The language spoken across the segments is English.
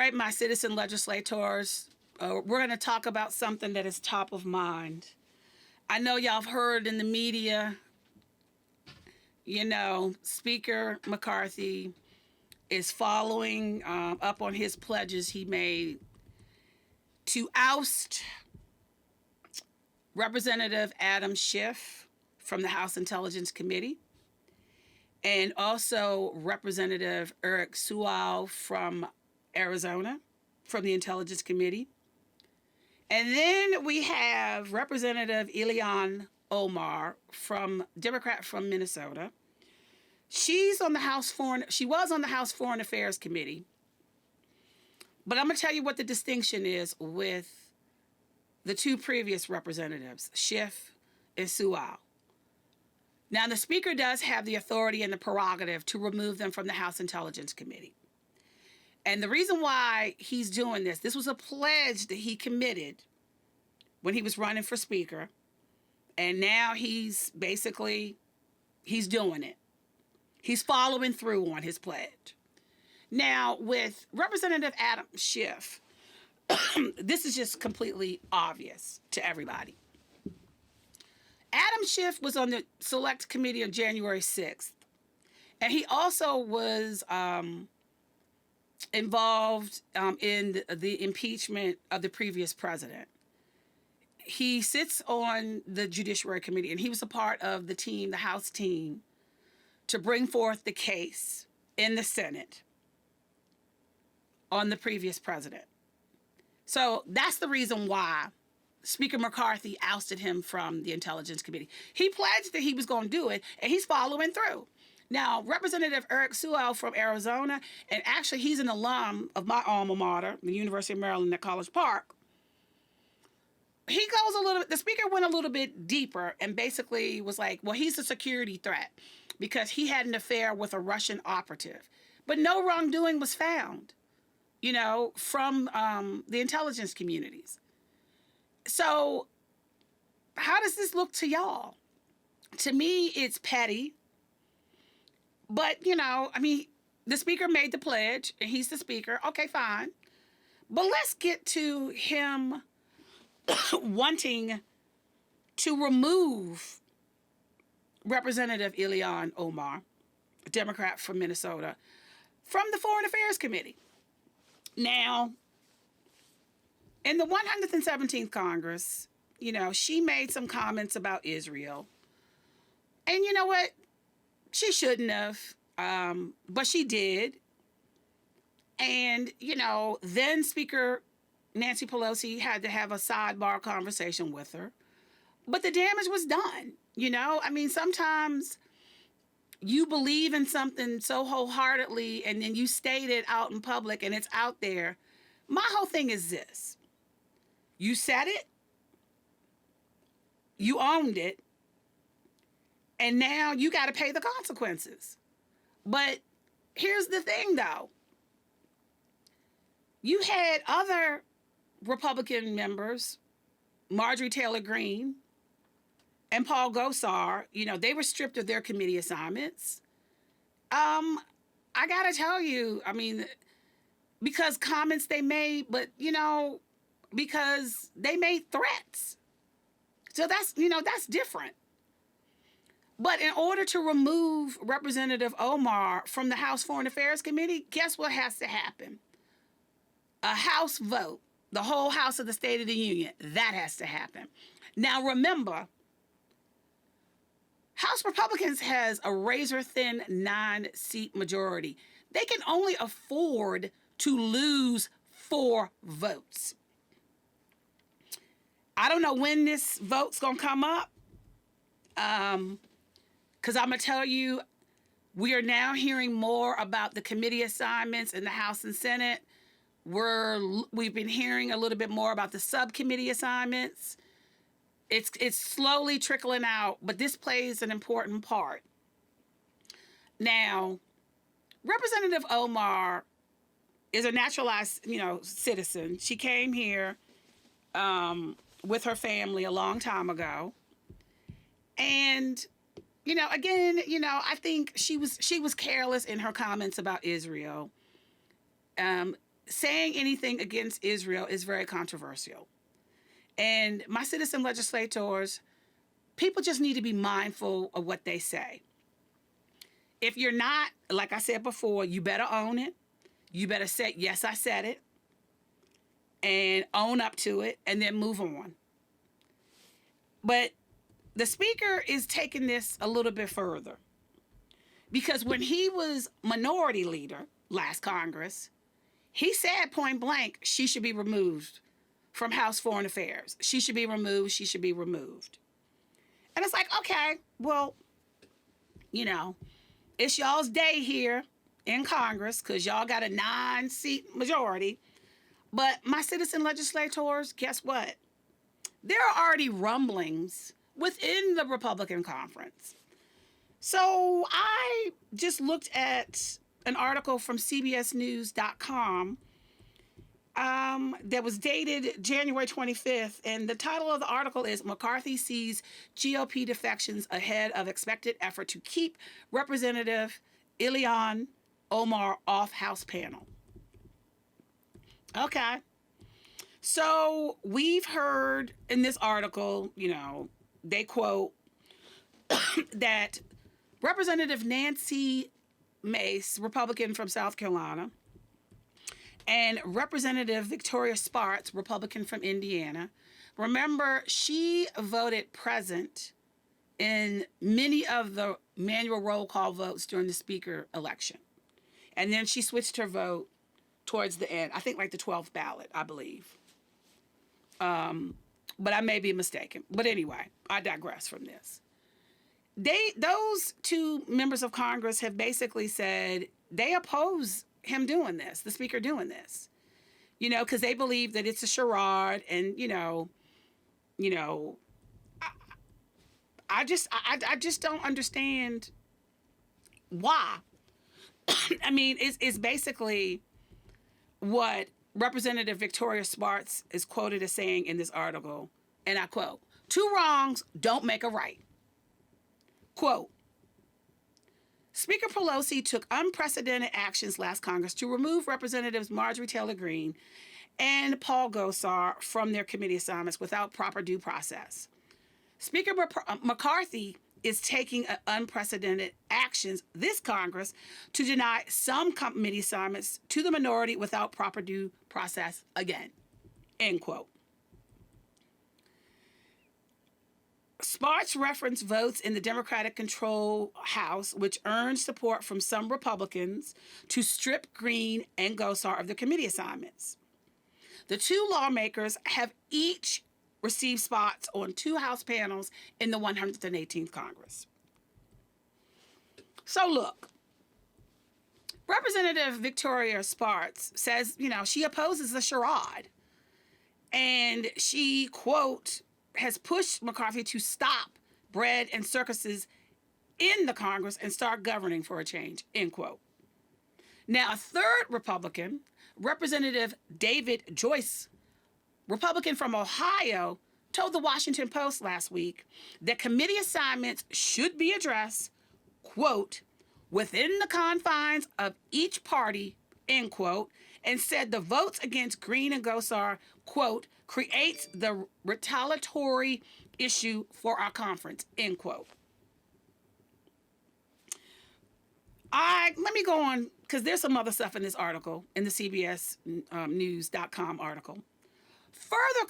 right, my citizen legislators, we're going to talk about something that is top of mind. I know y'all have heard in the media, Speaker McCarthy is following up on his pledges he made to oust Representative Adam Schiff from the House Intelligence Committee, and also Representative Eric Swalwell from Arizona, from the Intelligence Committee. And then we have Representative Ilhan Omar, Democrat from Minnesota. She was on the House Foreign Affairs Committee. But I'm going to tell you what the distinction is with the two previous representatives, Schiff and Swalwell. Now, the Speaker does have the authority and the prerogative to remove them from the House Intelligence Committee. And the reason why he's doing this was a pledge that he committed when he was running for Speaker. And now he's doing it. He's following through on his pledge. Now, with Representative Adam Schiff, this is just completely obvious to everybody. Adam Schiff was on the Select Committee on January 6th, and he also was involved in the impeachment of the previous president. He sits on the Judiciary Committee, and he was a part of the House team, to bring forth the case in the Senate on the previous president. So that's the reason why Speaker McCarthy ousted him from the Intelligence Committee. He pledged that he was going to do it, and he's following through. Now, Representative Eric Swalwell from Arizona, and actually he's an alum of my alma mater, the University of Maryland at College Park. The Speaker went a little bit deeper and basically was like, well, he's a security threat because he had an affair with a Russian operative. But no wrongdoing was found, from the intelligence communities. So how does this look to y'all? To me, it's petty. But, the Speaker made the pledge, and he's the Speaker. Okay, fine. But let's get to him wanting to remove Representative Ilhan Omar, a Democrat from Minnesota, from the Foreign Affairs Committee. Now, in the 117th Congress, she made some comments about Israel. And you know what? She shouldn't have, but she did. And, then Speaker Nancy Pelosi had to have a sidebar conversation with her. But the damage was done, sometimes you believe in something so wholeheartedly and then you state it out in public and it's out there. My whole thing is this. You said it, you owned it, and now you got to pay the consequences. But here's the thing, though. You had other Republican members, Marjorie Taylor Greene and Paul Gosar, they were stripped of their committee assignments. I got to tell you, because comments they made, but, because they made threats. So that's different. But in order to remove Representative Omar from the House Foreign Affairs Committee, guess what has to happen? A House vote, the whole House of the State of the Union, that has to happen. Now remember, House Republicans has a razor-thin 9-seat majority. They can only afford to lose 4 votes. I don't know when this vote's going to come up. Because I'm going to tell you, we are now hearing more about the committee assignments in the House and Senate. We've been hearing a little bit more about the subcommittee assignments. It's slowly trickling out, but this plays an important part. Now, Representative Omar is a naturalized, citizen. She came here with her family a long time ago. And, again, I think she was careless in her comments about Israel. saying anything against Israel is very controversial. And my citizen legislators, people just need to be mindful of what they say. If you're not, like I said before, you better own it. You better say, yes, I said it, and own up to it, and then move on. But the speaker is taking this a little bit further, because when he was minority leader last Congress, he said point blank, she should be removed from House Foreign Affairs. She should be removed. She should be removed. And it's like, okay, well, it's y'all's day here in Congress because y'all got a 9-seat majority. But my citizen legislators, guess what? There are already rumblings within the Republican conference. So I just looked at an article from CBSnews.com that was dated January 25th, and the title of the article is "McCarthy Sees GOP Defections Ahead of Expected Effort to Keep Representative Ilhan Omar Off House Panel." Okay. So we've heard in this article, they quote that Representative Nancy Mace, Republican from South Carolina, and Representative Victoria Spartz, Republican from Indiana. Remember, she voted present in many of the manual roll call votes during the speaker election. And then she switched her vote towards the end. I think like the 12th ballot, I believe. But I may be mistaken. But anyway, I digress from this. Those two members of Congress have basically said they oppose him doing this, the speaker doing this, because they believe that it's a charade, and I just don't understand why. I mean, it's basically what Representative Victoria Spartz is quoted as saying in this article, and I quote, "Two wrongs don't make a right." Quote, Speaker Pelosi took unprecedented actions last Congress to remove Representatives Marjorie Taylor Greene and Paul Gosar from their committee assignments without proper due process. Speaker McCarthy is taking unprecedented actions this Congress to deny some committee assignments to the minority without proper due process again. End quote. Spartz referenced votes in the Democratic-controlled House, which earned support from some Republicans to strip Greene and Gosar of their committee assignments. The two lawmakers have each received spots on two House panels in the 118th Congress. So look, Representative Victoria Spartz says, she opposes the charade. And she, quote, has pushed McCarthy to stop bread and circuses in the Congress and start governing for a change, end quote. Now, a third Republican, Representative David Joyce, Republican from Ohio, told the Washington Post last week that committee assignments should be addressed, quote, within the confines of each party, end quote, and said the votes against Greene and Gosar, quote, creates the retaliatory issue for our conference, end quote. Let me go on, because there's some other stuff in this article, in the CBSnews.com article. Further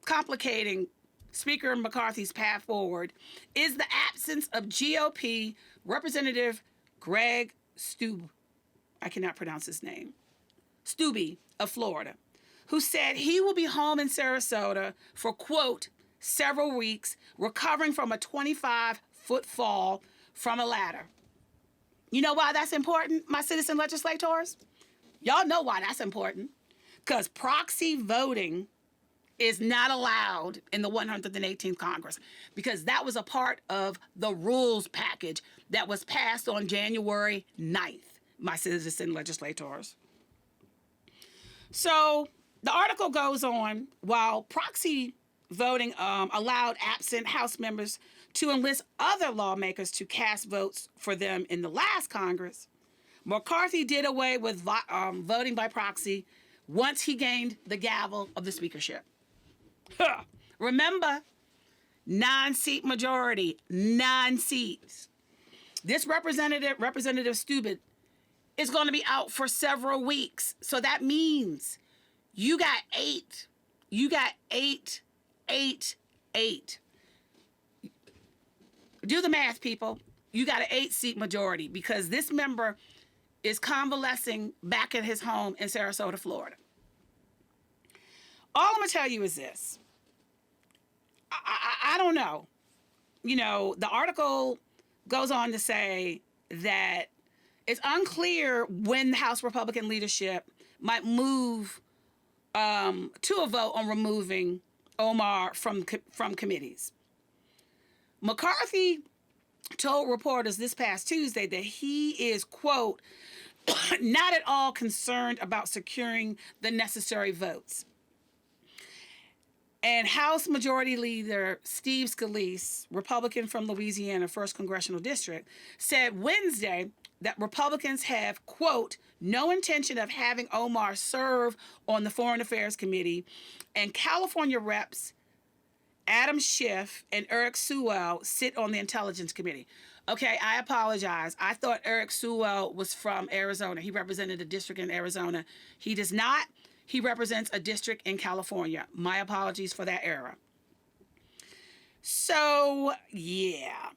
complicating Speaker McCarthy's path forward is the absence of GOP Representative Greg Steube, I cannot pronounce his name, Steube of Florida, who said he will be home in Sarasota for, quote, several weeks, recovering from a 25-foot fall from a ladder. You know why that's important, my citizen legislators? Y'all know why that's important. Because proxy voting is not allowed in the 118th Congress, because that was a part of the rules package that was passed on January 9th, my citizen legislators. So the article goes on, while proxy voting allowed absent House members to enlist other lawmakers to cast votes for them in the last Congress, McCarthy did away with voting by proxy once he gained the gavel of the speakership. Remember, 9-seat majority, 9 seats. This Representative Steele, is going to be out for several weeks. So that means you got 8. You got 8. Do the math, people. You got an 8-seat majority because this member is convalescing back at his home in Sarasota, Florida. All I'm going to tell you is this. I don't know. You know, the article goes on to say that it's unclear when the House Republican leadership might move to a vote on removing Omar from committees. McCarthy told reporters this past Tuesday that he is, quote, not at all concerned about securing the necessary votes. And House Majority Leader Steve Scalise, Republican from Louisiana, 1st Congressional District, said Wednesday that Republicans have, quote, no intention of having Omar serve on the Foreign Affairs Committee, and California Reps Adam Schiff and Eric Swalwell sit on the Intelligence Committee. Okay, I apologize. I thought Eric Swalwell was from Arizona. He represented a district in Arizona. He does not. He represents a district in California. My apologies for that error. So, yeah.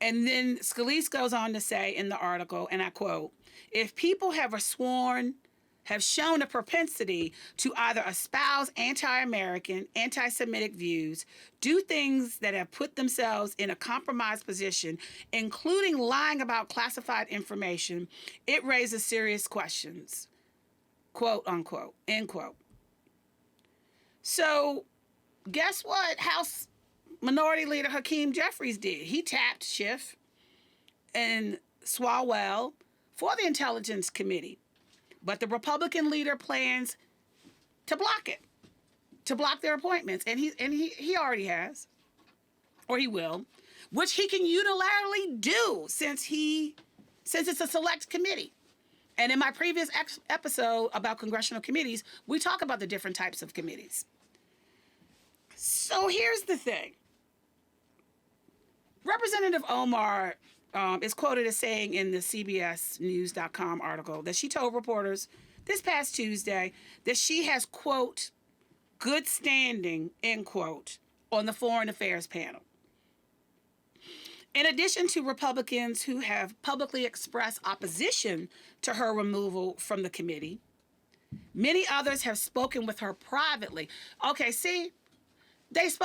And then Scalise goes on to say in the article, and I quote, if people have shown a propensity to either espouse anti-American, anti-Semitic views, do things that have put themselves in a compromised position, including lying about classified information, it raises serious questions. Quote, unquote, end quote. So, guess what House Minority Leader Hakeem Jeffries did? He tapped Schiff and Swalwell for the Intelligence Committee. But the Republican leader plans to block it, to block their appointments. And he already has, or he will, which he can unilaterally do since it's a select committee. And in my previous episode about congressional committees, we talk about the different types of committees. So here's the thing. Representative Omar is quoted as saying in the CBSNews.com article that she told reporters this past Tuesday that she has, quote, good standing, end quote, on the Foreign Affairs panel. In addition to Republicans who have publicly expressed opposition to her removal from the committee, many others have spoken with her privately. Okay, see? These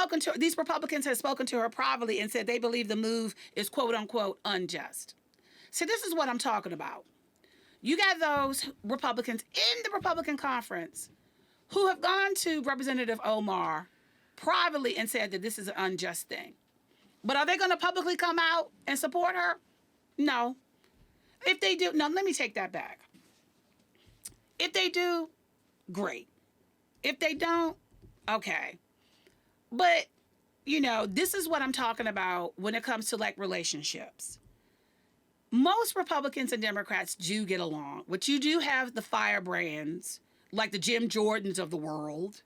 Republicans have spoken to her privately and said they believe the move is, quote unquote, unjust. So this is what I'm talking about. You got those Republicans in the Republican conference who have gone to Representative Omar privately and said that this is an unjust thing. But are they going to publicly come out and support her? No. If they do, no, let me take that back. If they do, great. If they don't, okay. But, you know, this is what I'm talking about when it comes to, like, relationships. Most Republicans and Democrats do get along, but you do have the firebrands, like the Jim Jordans of the world,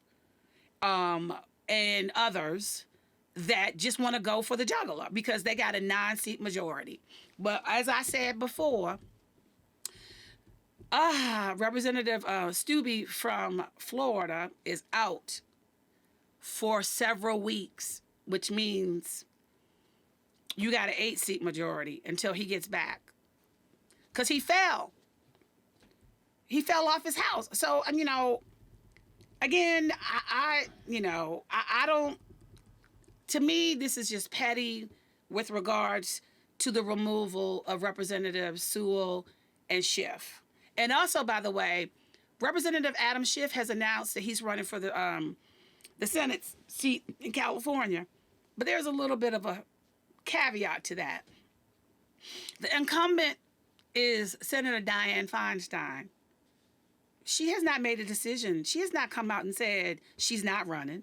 and others that just want to go for the jugular because they got a 9-seat majority. But as I said before, Representative Steele from Florida is out for several weeks, which means you got an 8-seat majority until he gets back. Because he fell. He fell off his house. So, you know, again, I don't, to me, this is just petty with regards to the removal of Representatives Sewell and Schiff. And also, by the way, Representative Adam Schiff has announced that he's running for the Senate seat in California. But there's a little bit of a caveat to that. The incumbent is Senator Dianne Feinstein. She has not made a decision. She has not come out and said she's not running.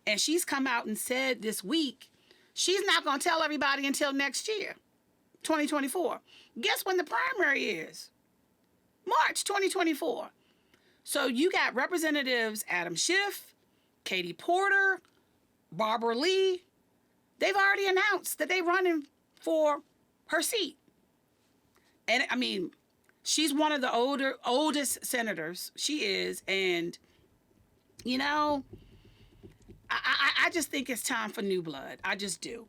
And she's come out and said this week she's not going to tell everybody until next year. 2024. Guess when the primary is? March 2024. So you got Representatives Adam Schiff, Katie Porter, Barbara Lee. They've already announced that they're running for her seat. And I mean, she's one of the oldest senators. She is. And, you know, I just think it's time for new blood. I just do.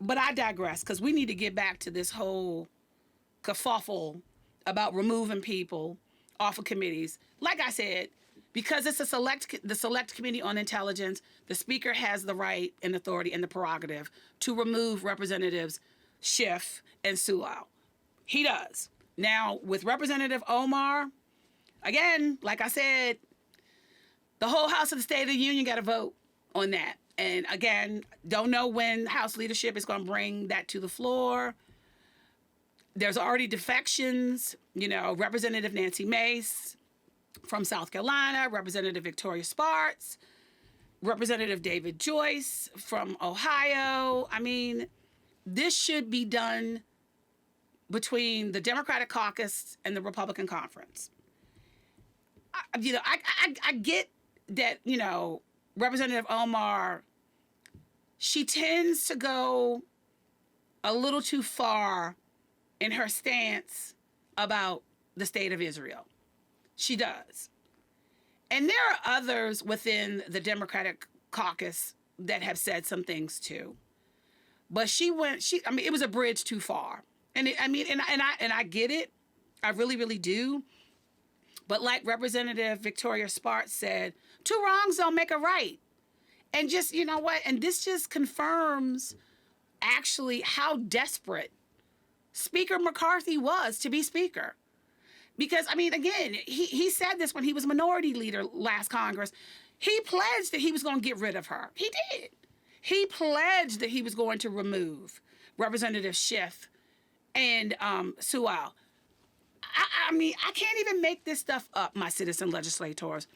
But I digress, because we need to get back to this whole kerfuffle about removing people off of committees. Like I said, because it's the select committee on intelligence, the speaker has the right and authority and the prerogative to remove Representatives Schiff and Sewell. He does. Now, with Representative Omar, again, like I said, the whole House of the State of the Union got to vote on that. And again, don't know when House leadership is going to bring that to the floor. There's already defections, you know, Representative Nancy Mace from South Carolina, Representative Victoria Spartz, Representative David Joyce from Ohio. I mean, this should be done between the Democratic caucus and the Republican conference. I get that, you know, Representative Omar, she tends to go a little too far in her stance about the state of Israel. She does. And there are others within the Democratic caucus that have said some things too. But it was a bridge too far. And I get it. I really, really do. But like Representative Victoria Spartz said, two wrongs don't make a right. And just, you know what? And this just confirms actually how desperate Speaker McCarthy was to be speaker. Because, I mean, again, he said this when he was minority leader last Congress. He pledged that he was going to get rid of her. He did. He pledged that he was going to remove Representative Schiff and Sewell. I mean, I can't even make this stuff up, my citizen legislators.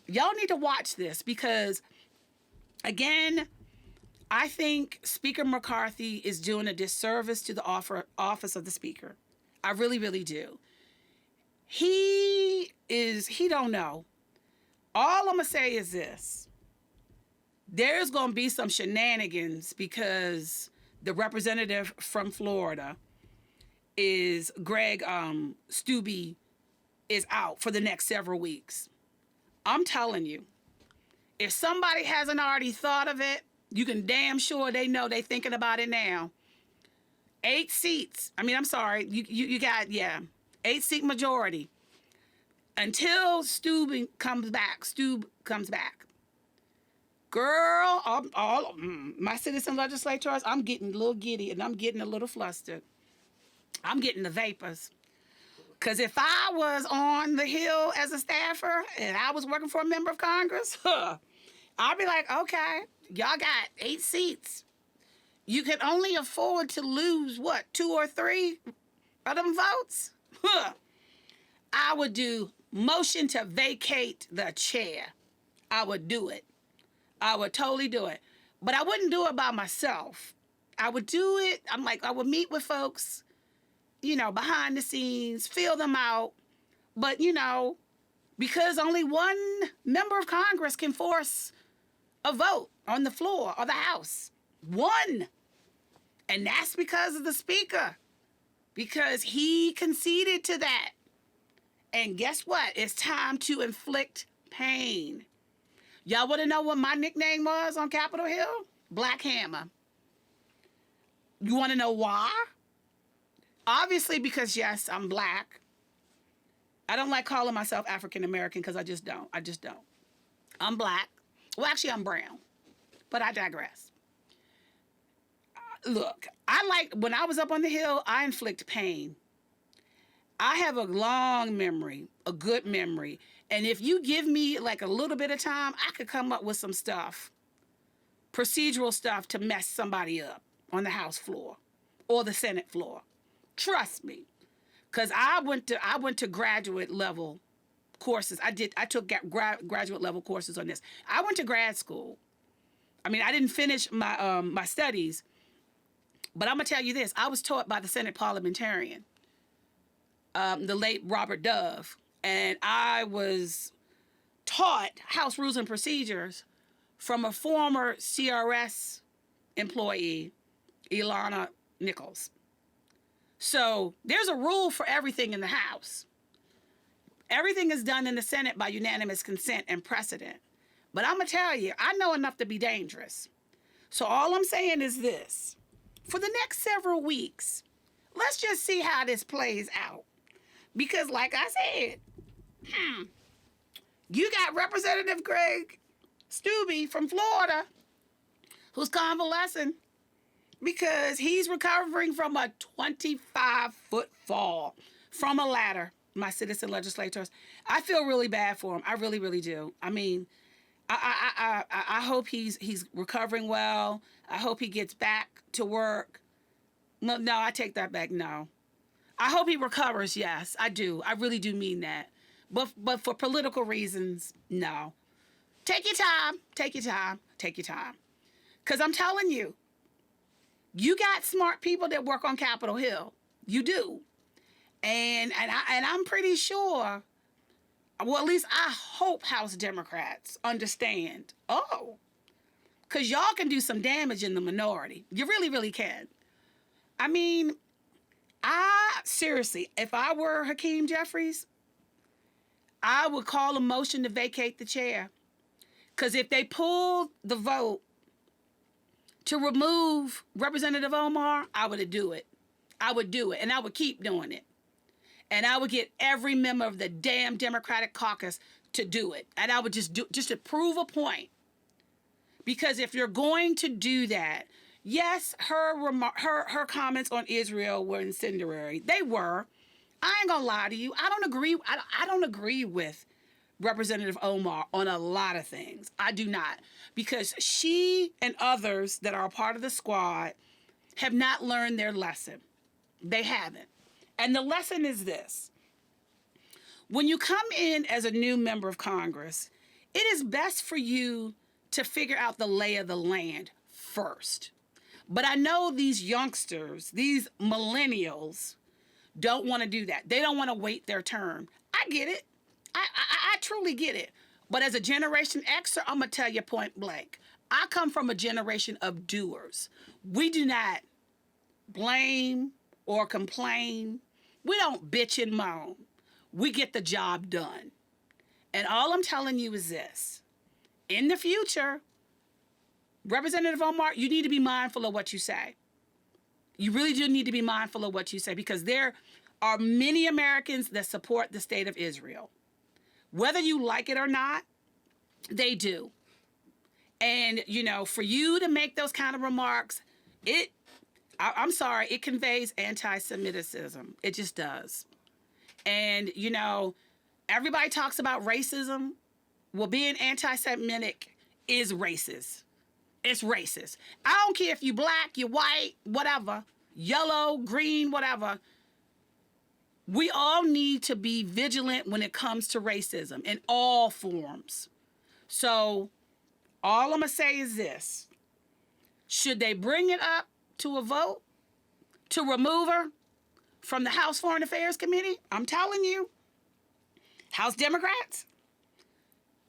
Y'all need to watch this because, again, I think Speaker McCarthy is doing a disservice to the office of the Speaker. I really, really do. He don't know. All I'm going to say is this. There's going to be some shenanigans because the representative from Florida is Greg Steele is out for the next several weeks. I'm telling you, if somebody hasn't already thought of it, you can damn sure they know they thinking about it now. 8 seats. I mean, I'm sorry. You got, 8-seat majority. Until Steele comes back. Girl, all my citizen legislators, I'm getting a little giddy and I'm getting a little flustered. I'm getting the vapors. Because if I was on the Hill as a staffer and I was working for a member of Congress, I'd be like, okay, y'all got 8 seats. You can only afford to lose, 2 or 3 of them votes? I would do motion to vacate the chair. I would do it. I would totally do it. But I wouldn't do it by myself. I would do it, I would meet with folks, behind the scenes, feel them out. But, because only one member of Congress can force a vote on the floor of the House. One. And that's because of the Speaker. Because he conceded to that. And guess what? It's time to inflict pain. Y'all want to know what my nickname was on Capitol Hill? Black Hammer. You want to know why? Obviously because, yes, I'm black. I don't like calling myself African American because I just don't. I'm black. Well, actually, I'm brown. But I digress. Look, when I was up on the Hill, I inflict pain. I have a long memory, a good memory. And if you give me a little bit of time, I could come up with some stuff, procedural stuff to mess somebody up on the House floor or the Senate floor. Trust me. Because I went to graduate level courses. I took graduate level courses on this. I went to grad school. I mean, I didn't finish my studies, But I'm going to tell you this. I was taught by the Senate parliamentarian, the late Robert Dove, and I was taught House rules and procedures from a former CRS employee, Ilana Nichols. So there's a rule for everything in the House. Everything is done in the Senate by unanimous consent and precedent. But I'm going to tell you, I know enough to be dangerous. So all I'm saying is this. For the next several weeks, let's just see how this plays out. Because like I said, you got Representative Greg Steube from Florida who's convalescing because he's recovering from a 25-foot fall from a ladder. My citizen legislators, I feel really bad for him. I really, really do. I mean, I hope he's recovering well. I hope he gets back to work. No, I take that back. No, I hope he recovers. Yes, I do. I really do mean that. But for political reasons, no. Take your time. Take your time. Take your time. Because I'm telling you, you got smart people that work on Capitol Hill. You do. And I'm pretty sure, well, at least I hope House Democrats understand. Oh, because y'all can do some damage in the minority. You really, really can. I mean, seriously, if I were Hakeem Jeffries, I would call a motion to vacate the chair. Because if they pulled the vote to remove Representative Omar, I would do it. I would do it, and I would keep doing it. And I would get every member of the damn Democratic caucus to do it. And I would just to prove a point. Because if you're going to do that, yes, her comments on Israel were incendiary. They were. I ain't gonna lie to you. I don't agree with Representative Omar on a lot of things. I do not. Because she and others that are a part of the squad have not learned their lesson. They haven't. And the lesson is this. When you come in as a new member of Congress, it is best for you to figure out the lay of the land first. But I know these youngsters, these millennials, don't want to do that. They don't want to wait their turn. I get it. I truly get it. But as a Generation Xer, I'm going to tell you point blank. I come from a generation of doers. We do not blame or complain. We don't bitch and moan. We get the job done. And all I'm telling you is this. In the future, Representative Omar, you need to be mindful of what you say. You really do need to be mindful of what you say because there are many Americans that support the state of Israel. Whether you like it or not, they do. And, for you to make those kind of remarks, I'm sorry, it conveys anti-Semitism. It just does. And, everybody talks about racism. Well, being anti-Semitic is racist. It's racist. I don't care if you're black, you're white, whatever, yellow, green, whatever. We all need to be vigilant when it comes to racism in all forms. So all I'm going to say is this. Should they bring it up to a vote to remove her from the House Foreign Affairs Committee? I'm telling you, House Democrats,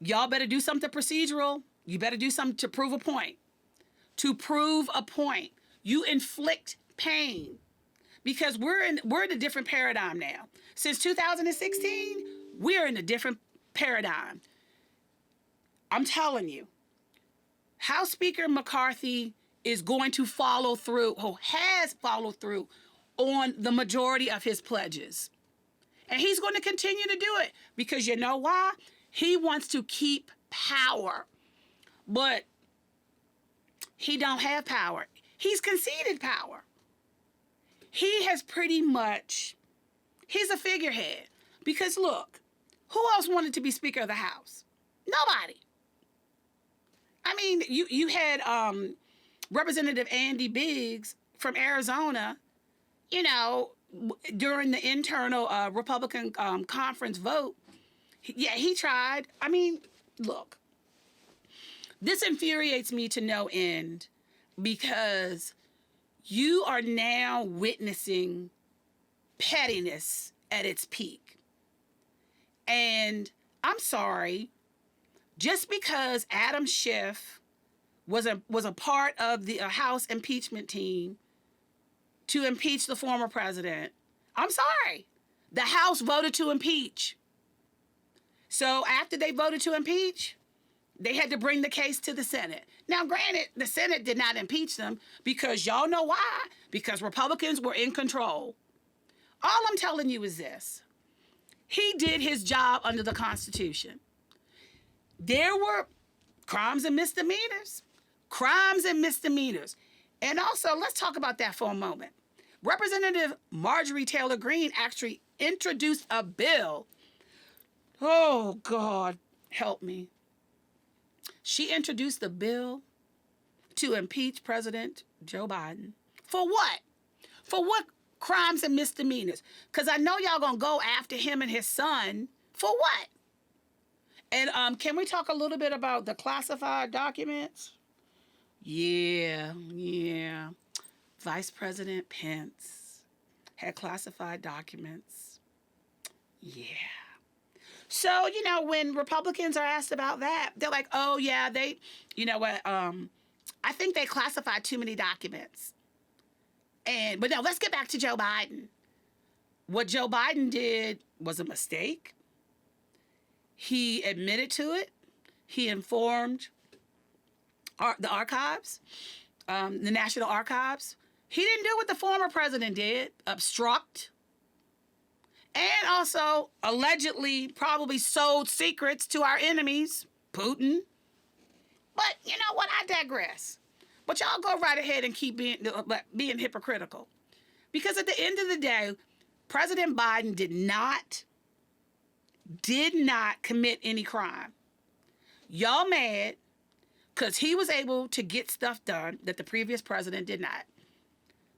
y'all better do something procedural. You better do something to prove a point. To prove a point. You inflict pain. Because we're in a different paradigm now. Since 2016, we're in a different paradigm. I'm telling you, House Speaker McCarthy is going to follow through, or has followed through, on the majority of his pledges. And he's going to continue to do it. Because you know why? He wants to keep power. But he don't have power. He's conceded power. He has pretty much, he's a figurehead. Because look, who else wanted to be Speaker of the House? Nobody. I mean, you had Representative Andy Biggs from Arizona, during the internal Republican conference vote. He tried. I mean, look, this infuriates me to no end because You are now witnessing pettiness at its peak. And I'm sorry, just because Adam Schiff was a part of the House impeachment team to impeach the former president, I'm sorry. The House voted to impeach. So after they voted to impeach, they had to bring the case to the Senate. Now, granted, the Senate did not impeach them because y'all know why? Because Republicans were in control. All I'm telling you is this. He did his job under the Constitution. There were crimes and misdemeanors. Crimes and misdemeanors. And also, let's talk about that for a moment. Representative Marjorie Taylor Greene actually introduced a bill. Oh, God, help me. She introduced a bill to impeach President Joe Biden. For what? For what crimes and misdemeanors? Because I know y'all going to go after him and his son. For what? And can we talk a little bit about the classified documents? Yeah. Vice President Pence had classified documents. Yeah. So, when Republicans are asked about that, they're like, oh, yeah, I think they classified too many documents. But no, let's get back to Joe Biden. What Joe Biden did was a mistake. He admitted to it. He informed the archives, the National Archives. He didn't do what the former president did, obstruct, and also allegedly probably sold secrets to our enemies, Putin. But you know what? I digress. But y'all go right ahead and keep being hypocritical. Because at the end of the day, President Biden did not commit any crime. Y'all mad because he was able to get stuff done that the previous president did not.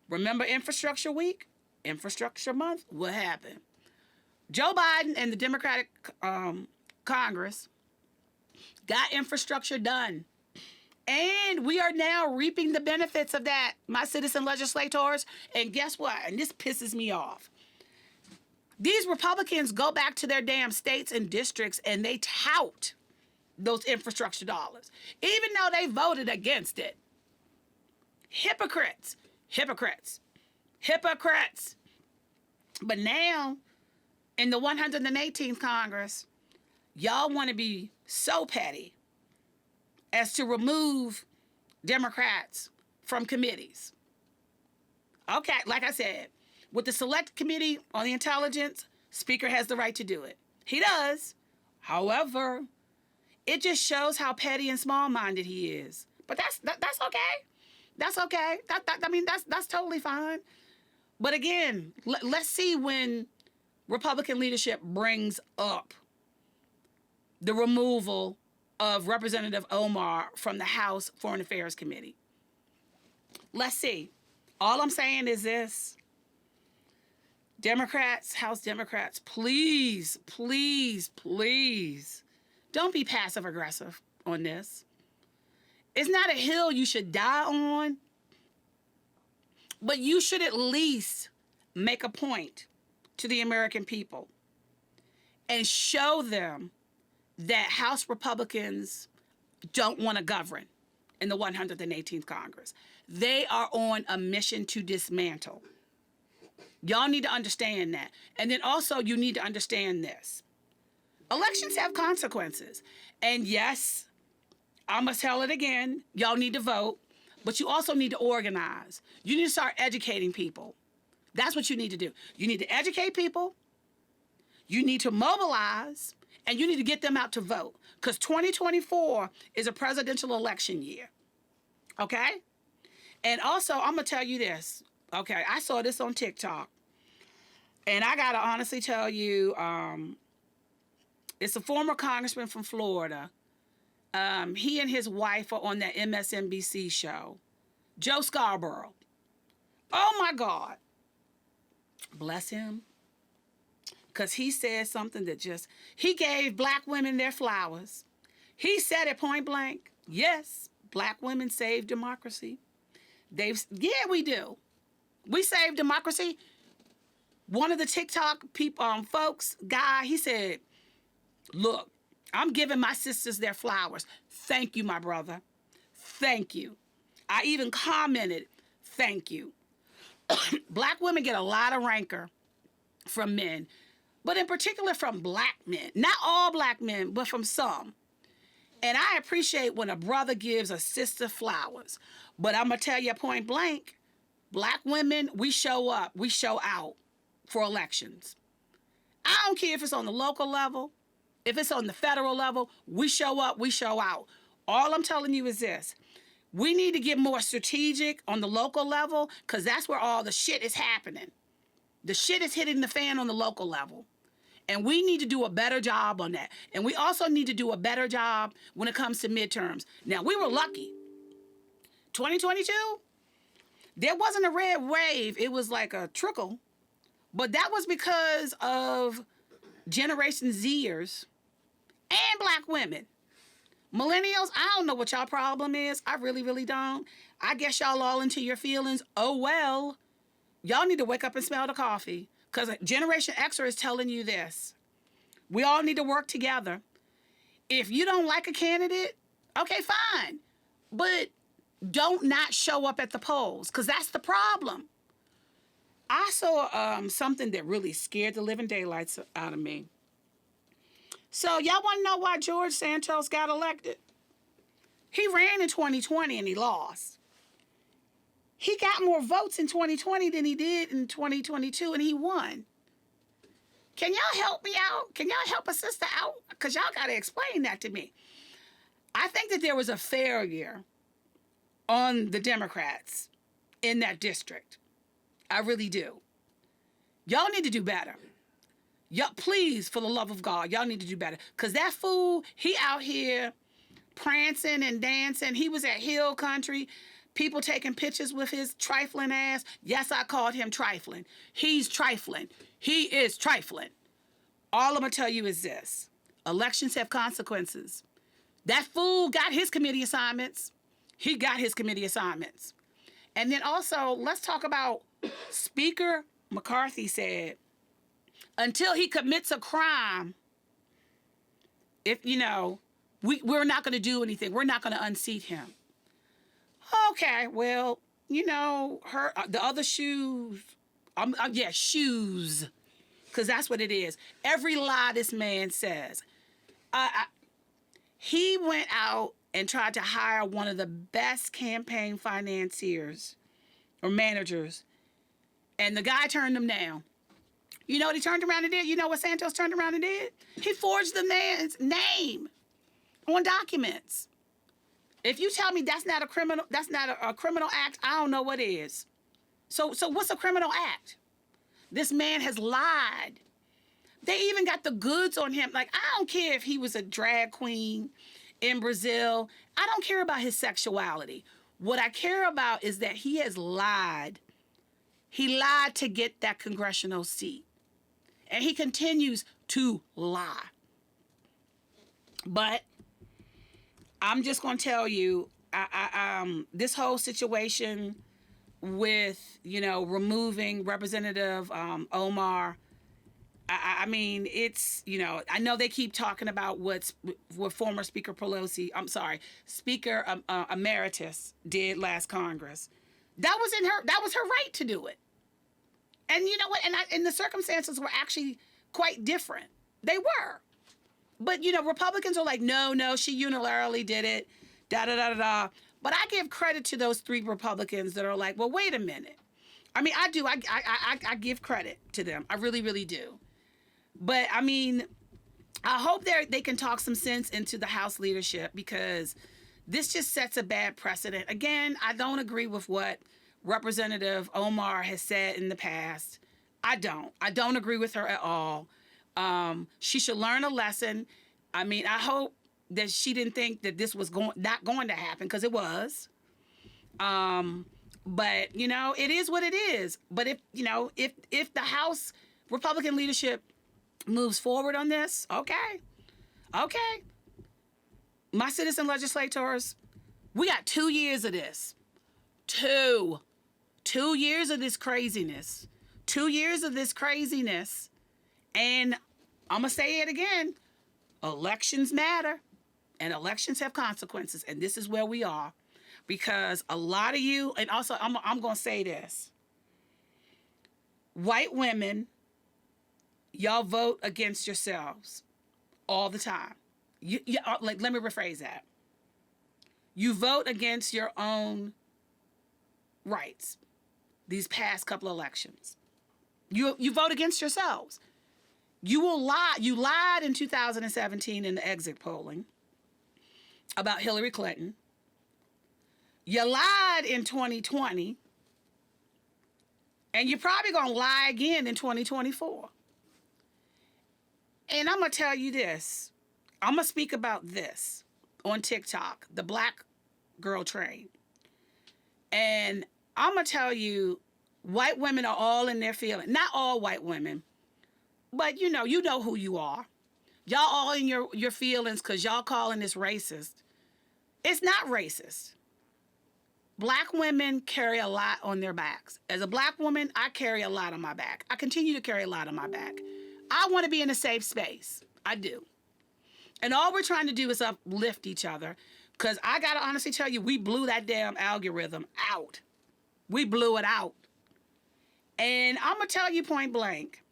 Remember Infrastructure Week? Infrastructure Month? What happened? Joe Biden and the Democratic Congress got infrastructure done. And we are now reaping the benefits of that, my citizen legislators. And guess what? And this pisses me off. These Republicans go back to their damn states and districts and they tout those infrastructure dollars, even though they voted against it. Hypocrites. But now, in the 118th Congress, y'all want to be so petty as to remove Democrats from committees. Okay, like I said, with the Select Committee on the Intelligence, Speaker has the right to do it. He does. However, it just shows how petty and small-minded he is. But that's okay. That's okay. That's totally fine. But again, let's see when Republican leadership brings up the removal of Representative Omar from the House Foreign Affairs Committee. Let's see. All I'm saying is this. Democrats, House Democrats, please, don't be passive-aggressive on this. It's not a hill you should die on, but you should at least make a point to the American people and show them that House Republicans don't want to govern in the 118th Congress. They are on a mission to dismantle. Y'all need to understand that. And then also you need to understand this. Elections have consequences. And yes, I must tell it again, y'all need to vote, but you also need to organize. You need to start educating people. That's what you need to do. You need to educate people, you need to mobilize, and you need to get them out to vote. Because 2024 is a presidential election year. Okay? And also, I'm going to tell you this. Okay, I saw this on TikTok. And I got to honestly tell you, it's a former congressman from Florida. He and his wife are on that MSNBC show, Joe Scarborough. Oh, my God. Bless him. Because he said something that he gave black women their flowers. He said it point blank. Yes, black women saved democracy. Yeah, we do. We save democracy. One of the TikTok people, folks, guy, he said, look, I'm giving my sisters their flowers. Thank you, my brother. Thank you. I even commented, thank you. Black women get a lot of rancor from men, but in particular from black men. Not all black men, but from some. And I appreciate when a brother gives a sister flowers. But I'm going to tell you point blank, black women, we show up, we show out for elections. I don't care if it's on the local level, if it's on the federal level, we show up, we show out. All I'm telling you is this. We need to get more strategic on the local level because that's where all the shit is happening. The shit is hitting the fan on the local level. And we need to do a better job on that. And we also need to do a better job when it comes to midterms. Now, we were lucky. 2022, there wasn't a red wave. It was like a trickle. But that was because of Generation Zers and black women. Millennials, I don't know what y'all problem is. I really, really don't. I guess y'all all into your feelings. Oh, well, y'all need to wake up and smell the coffee. Because Generation Xer is telling you this. We all need to work together. If you don't like a candidate, okay, fine. But don't not show up at the polls, because that's the problem. I saw something that really scared the living daylights out of me. So y'all want to know why George Santos got elected? He ran in 2020 and he lost. He got more votes in 2020 than he did in 2022 and he won. Can y'all help me out? Can y'all help a sister out? Because y'all got to explain that to me. I think that there was a failure on the Democrats in that district. I really do. Y'all need to do better. Y'all, please, for the love of God, y'all need to do better. Because that fool, he out here prancing and dancing. He was at Hill Country. People taking pictures with his trifling ass. Yes, I called him trifling. He's trifling. He is trifling. All I'm going to tell you is this. Elections have consequences. That fool got his committee assignments. He got his committee assignments. And then also, let's talk about Speaker McCarthy said, until he commits a crime, if, we're not going to do anything. We're not going to unseat him. Okay, well, the other shoes, shoes, because that's what it is. Every lie this man says. He went out and tried to hire one of the best campaign financiers or managers, and the guy turned him down. You know what he turned around and did? You know what Santos turned around and did? He forged the man's name on documents. If you tell me that's not a criminal act, I don't know what is. So what's a criminal act? This man has lied. They even got the goods on him. Like, I don't care if he was a drag queen in Brazil. I don't care about his sexuality. What I care about is that he has lied. He lied to get that congressional seat. And he continues to lie. But I'm just going to tell you, this whole situation with, removing Representative Omar, I mean, it's, I know they keep talking about what former Speaker Speaker Emeritus did last Congress. That was her right to do it. And you know what? And the circumstances were actually quite different. They were. But, Republicans are like, no, she unilaterally did it, da-da-da-da-da. But I give credit to those 3 Republicans that are like, well, wait a minute. I mean, I do. I give credit to them. I really, really do. But, I mean, I hope they can talk some sense into the House leadership because this just sets a bad precedent. Again, I don't agree with what Representative Omar has said in the past. I don't agree with her at all. She should learn a lesson. I mean, I hope that she didn't think that this was not going to happen because it was. But, it is what it is. But if the House Republican leadership moves forward on this, okay. My citizen legislators, we got 2 years of this. 2 years of this craziness. 2 years of this craziness. And I'm going to say it again. Elections matter. And elections have consequences. And this is where we are. Because a lot of you, and also I'm going to say this. White women, y'all vote against yourselves all the time. Let me rephrase that. You vote against your own rights these past couple elections. You vote against yourselves. You will lie. You lied in 2017 in the exit polling about Hillary Clinton. You lied in 2020. And you're probably going to lie again in 2024. And I'm going to tell you this. I'm going to speak about this on TikTok, the black girl train. And I'm going to tell you, white women are all in their feelings. Not all white women, but you know who you are. Y'all all in your feelings because y'all calling this racist. It's not racist. Black women carry a lot on their backs. As a black woman, I carry a lot on my back. I continue to carry a lot on my back. I want to be in a safe space. I do. And all we're trying to do is uplift each other. Because I got to honestly tell you, we blew that damn algorithm out. We blew it out. And I'm going to tell you point blank.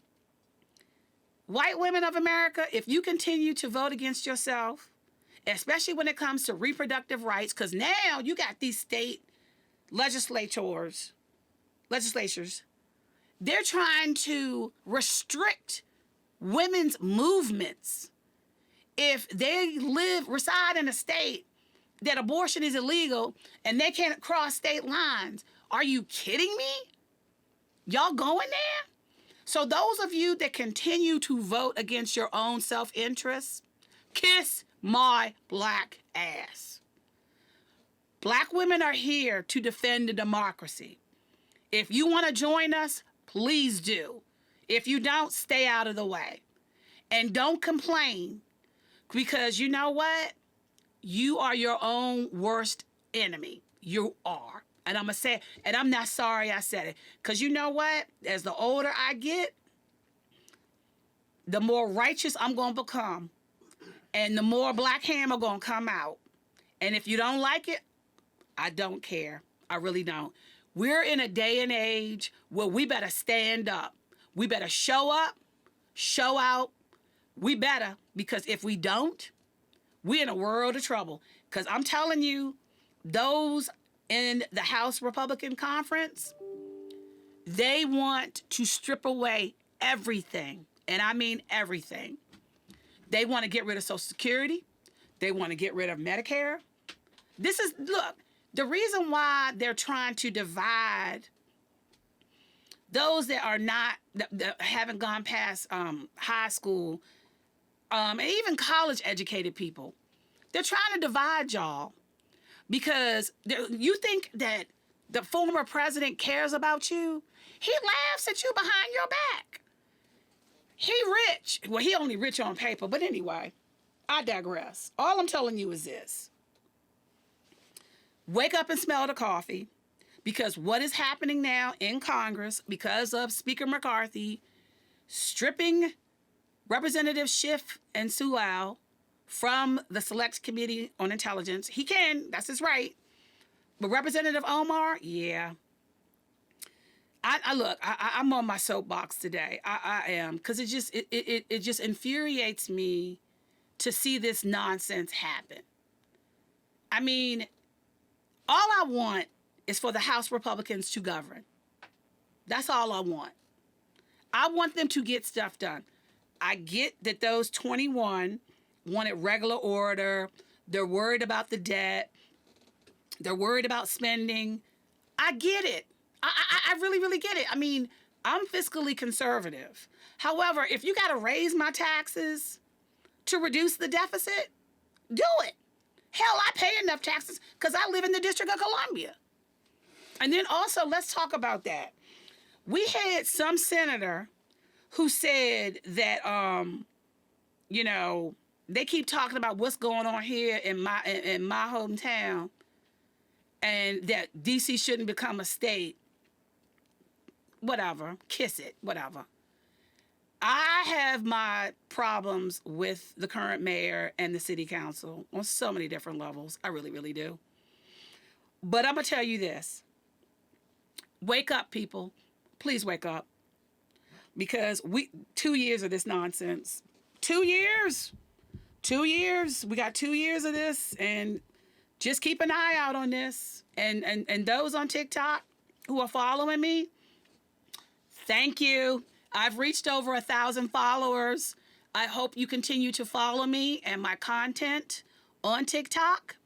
White women of America, if you continue to vote against yourself, especially when it comes to reproductive rights, because now you got these state legislatures, they're trying to restrict women's movements. If they reside in a state that abortion is illegal and they can't cross state lines, are you kidding me? Y'all going there? So those of you that continue to vote against your own self-interest, kiss my black ass. Black women are here to defend the democracy. If you want to join us, please do. If you don't, stay out of the way. And don't complain, because you know what? You are your own worst enemy. You are. And I'm going to say it, and I'm not sorry I said it. Because you know what? As the older I get, the more righteous I'm going to become. And the more black hammer going to come out. And if you don't like it, I don't care. I really don't. We're in a day and age where we better stand up. We better show up, show out. We better, because if we don't, we're in a world of trouble. Because I'm telling you, those in the House Republican Conference, they want to strip away everything. And I mean everything. They want to get rid of Social Security. They want to get rid of Medicare. Look, the reason why they're trying to divide those that are not, that haven't gone past high school, and even college educated people, they're trying to divide y'all because you think that the former president cares about you. He laughs at you behind your back. He rich. Well, he only rich on paper, but anyway, I digress. All I'm telling you is this. Wake up and smell the coffee, because what is happening now in Congress because of Speaker McCarthy stripping Representatives Schiff and Steele from the Select Committee on Intelligence. He can, that's his right. But Representative Omar, yeah. I'm on my soapbox today. I am, because it just infuriates me to see this nonsense happen. I mean, all I want is for the House Republicans to govern. That's all I want. I want them to get stuff done. I get that those 21 wanted regular order. They're worried about the debt. They're worried about spending. I get it. I really, really get it. I mean, I'm fiscally conservative. However, if you got to raise my taxes to reduce the deficit, do it. Hell, I pay enough taxes because I live in the District of Columbia. And then also, let's talk about that. We had some senator who said that, they keep talking about what's going on here in my hometown. and that DC shouldn't become a state, whatever, kiss it, whatever. I have my problems with the current mayor and the city council on so many different levels. I really, really do. But I'm going to tell you this. Wake up, people. Please wake up. Because 2 years of this nonsense. 2 years. 2 years. We got 2 years of this. And just keep an eye out on this. And those on TikTok who are following me, thank you. I've reached over 1,000 followers. I hope you continue to follow me and my content on TikTok.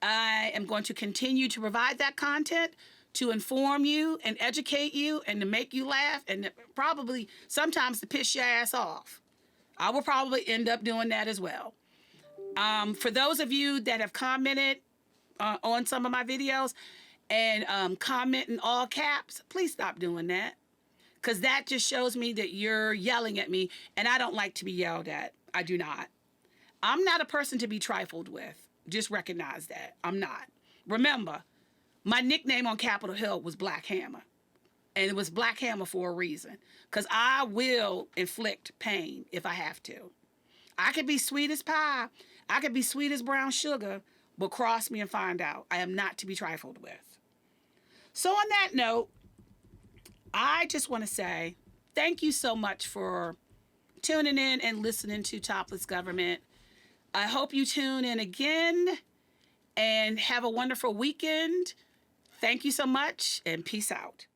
I am going to continue to provide that content to inform you and educate you and to make you laugh and probably sometimes to piss your ass off. I will probably end up doing that as well. For those of you that have commented on some of my videos and comment in all caps, please stop doing that. Because that just shows me that you're yelling at me, and I don't like to be yelled at. I do not. I'm not a person to be trifled with. Just recognize that. I'm not. Remember, my nickname on Capitol Hill was Black Hammer. And it was Black Hammer for a reason. Because I will inflict pain if I have to. I could be sweet as pie. I could be sweet as brown sugar. But cross me and find out. I am not to be trifled with. So on that note, I just want to say thank you so much for tuning in and listening to Topless Government. I hope you tune in again and have a wonderful weekend. Thank you so much and peace out.